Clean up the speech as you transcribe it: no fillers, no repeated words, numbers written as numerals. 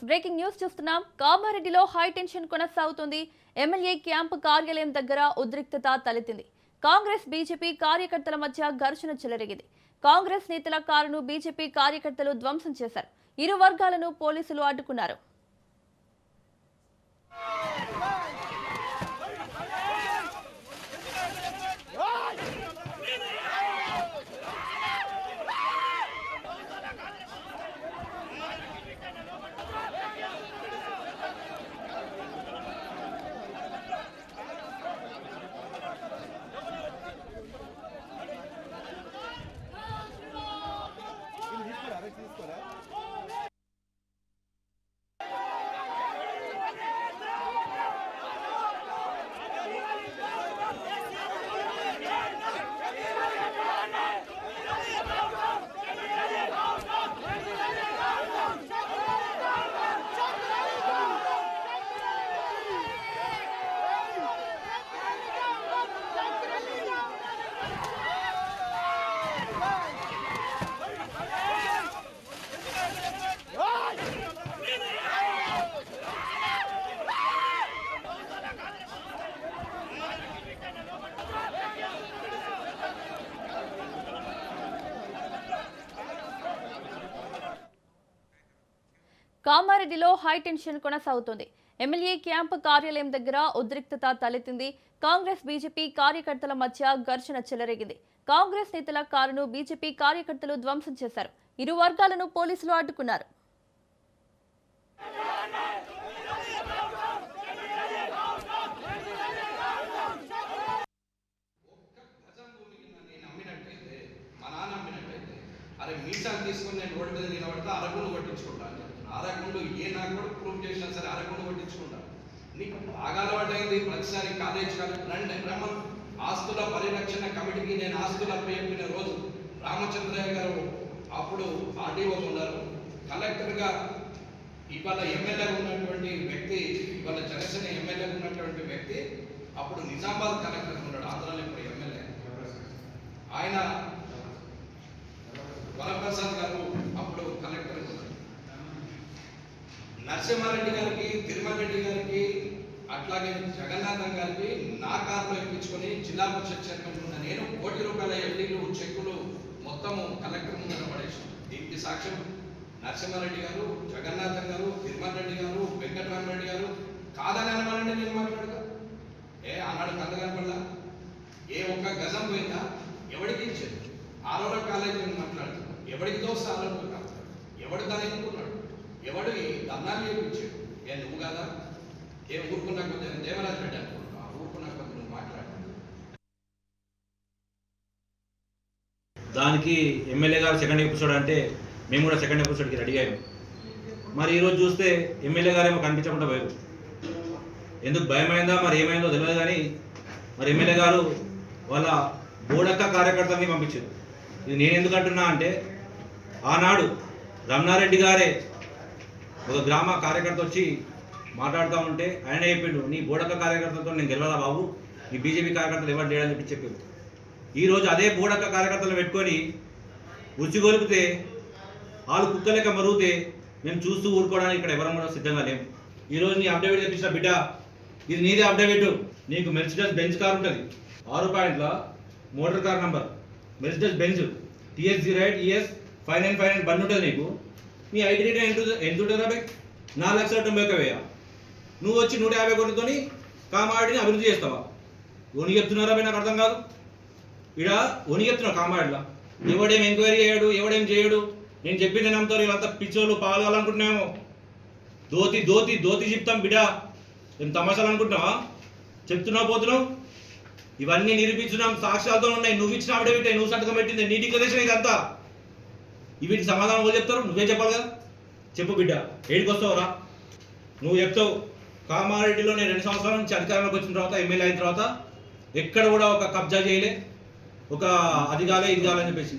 Breaking news చూస్తున్నాం. కామారెడ్డిలో high tension కొనసాగుతుంది. ఎమ్మెల్యే క్యాంపు కార్యాలయం దగ్గర ఉద్రిక్తత తలెత్తింది. కాంగ్రెస్ బీజేపీ కార్యకర్తల మధ్య ఘర్షణ చెలరేగింది. కాంగ్రెస్ నేతల కారును బీజేపీ కార్యకర్తలు ధ్వంసం చేశారు. ఇరు వర్గాలను పోలీసులు అడ్డుకున్నారు. కామారెడ్డిలో హై టెన్షన్ కొనసాగుతోంది. ఎమ్మెల్యే క్యాంపు కార్యాలయం దగ్గర ఉద్రిక్తత తలెత్తింది. కాంగ్రెస్ బీజేపీ కార్యకర్తల మధ్య ఘర్షణ చెలరేగింది. కాంగ్రెస్ నేతల కారును బీజేపీ కార్యకర్తలు ధ్వంసం చేశారు. ఇరు వర్గాలను పోలీసులు అడ్డుకున్నారు. అరే మీసాలు తీసుకుని నేను రోడ్డు మీద నిలబడితే అరగుండు కొట్టించుకుంటాను చెప్తున్నా. అరగుండు ఏ నాకు కూడా ప్రూవ్ చేసినా సరే అరగుండు కొట్టించుకుంటాను. నీకు బాగా అలవాటైంది ప్రతిసారి కాలేజ్ రమ్మన్ ఆస్తుల పరిరక్షణ కమిటీకి నేను ఆస్తులు అప్పచెప్పిన రోజు రామచంద్రయ్య గారు అప్పుడు ఆర్డీఓ ఉన్నారు, కలెక్టర్గా ఇవాళ ఎమ్మెల్యేగా ఉన్నటువంటి వ్యక్తి, ఇవాళ జనసేన ఎమ్మెల్యేగా ఉన్నటువంటి వ్యక్తి అప్పుడు నిజామాబాద్ కలెక్టర్ ఉన్నాడు, ఆంధ్రాలో ఇప్పుడు ఎమ్మెల్యే. ఆయన వరప్రసాద్ గారు అప్పుడు కలెక్టర్ ఉన్నారు. నరసింహారెడ్డి గారికి, తిరుమల రెడ్డి గారికి, అట్లాగే జగన్నాథం గారికి నా కారులో ఎక్కించుకొని జిల్లా పరిషత్ చైర్మన్ ఉన్న నేను ₹1,00,00,000 ఎఫ్డీలు చెక్కులు మొత్తము కలెక్టర్ ముందర పడేసాం. దీనికి సాక్ష్యం నరసింహారెడ్డి గారు, జగన్నాథం గారు, తిరుమల రెడ్డి గారు, వెంకటరామరెడ్డి గారు. కాదని అనమానండి నేను మాట్లాడగా ఆనాడు కథ కనపడలా, ఏ ఒక్క గజం పోయిందా, ఎవరికి ఇచ్చేది? ఆరోగ్య కాలేజీ మాట్లాడుతున్నాడు, ఎవడికి దోస్త ఆరోగ్య కాదు, ఎవడు దాన్ని ఎన్నుకున్నాడు, ఎవడు ఈ ధర్నాలు చేయించాడు? నువ్వు కదా ఊరుకున్నా కొద్ది దేవరాజ్ రెడ్డి అనుకుంటున్నా, ఊరుకున్నా కొద్ది నువ్వు మాట్లాడు. దానికి ఎమ్మెల్యే గారు సెకండ్ ఎపిసోడ్ అంటే మేము కూడా సెకండ్ ఎపిసోడ్కి రెడీ అయ్యాము. మరి ఈరోజు చూస్తే ఎమ్మెల్యే గారు ఏమో కనిపించకుండా పోయారు. ఎందుకు భయమైందా మరి ఏమైందో తెలియదు, కానీ మరి ఎమ్మెల్యే గారు వాళ్ళ బోడక్క కార్యకర్తల్ని పంపించారు. ఇది నేను ఎందుకు అంటున్నా అంటే, ఆనాడు రమణారెడ్డి గారే ఒక గ్రామ కార్యకర్త వచ్చి మాట్లాడుతూ ఉంటే ఆయన చెప్పిండు, నీ బోడక్క కార్యకర్తలతో నేను గెలవాలా బాబు, నీ బీజేపీ కార్యకర్తలు ఎవరు లేడని చెప్పారు. ఈరోజు అదే బోడక్క కార్యకర్తలు పెట్టుకొని ఉచ్చిగొలిపితే వాళ్ళు కుక్కలేక మరుగుతే మేము చూస్తూ ఊరుకోవడానికి ఇక్కడ ఎవరం కూడా సిద్ధంగా లేము. ఈరోజు నీ అప్డేట్ తెప్పించిన బిడ్డ, ఇది నీదే అప్డేట్. నీకు మెర్సిడెస్ బెంజ్ కార్ ఉంటుంది, 6 పాయింట్ల motor car number Mercedes Benz TS08 ES 5959 బండి ఉంటుంది నీకు. నీ ఐడి రేట్ ఎంత ఉంటుంది రాబే? 4,91,000. నువ్వు వచ్చి 150 కోట్లతోని కామారెడ్డిని అభివృద్ధి చేస్తావా? ఓని చెప్తున్నారా నాకు అర్థం కాదు. ఇక్కడ ఓని చెప్తున్నావు కామారెడ్డిలో ఎవడేం ఎంక్వైరీ చేయడు, ఎవడేం చేయడు. నేను చెప్పింది నమ్ముతారు, వీళ్ళంతా పిచ్చోళ్ళు పాల్గొనాలనుకుంటున్నామో. దోతి చెప్తాం బిడ్డ, నేను తమాషాలు అనుకుంటున్నావా? చెప్తున్నావు పోతున్నావు. ఇవన్నీ నిరూపించున్నాం, సాక్ష్యాలతో ఉన్నాయి. నువ్వు ఇచ్చిన అఫిడవిట్, నువ్వు సంతకం పెట్టింది, నీ డిక్లరేషన్ ఇదంతా. వీటి సమాధానం ఎవరు చెప్తారు? నువ్వే చెప్పాలి కదా. చెప్పు బిడ్డ, ఏడికి వస్తావురా? నువ్వు చెప్తావు కామారెడ్డిలో నేను 2 సంవత్సరాల నుంచి అధికారంలోకి వచ్చిన తర్వాత, ఎమ్మెల్యే అయిన తర్వాత ఎక్కడ కూడా ఒక కబ్జా చేయలే, ఒక అది కాలే ఇది కాలని చెప్పేసి.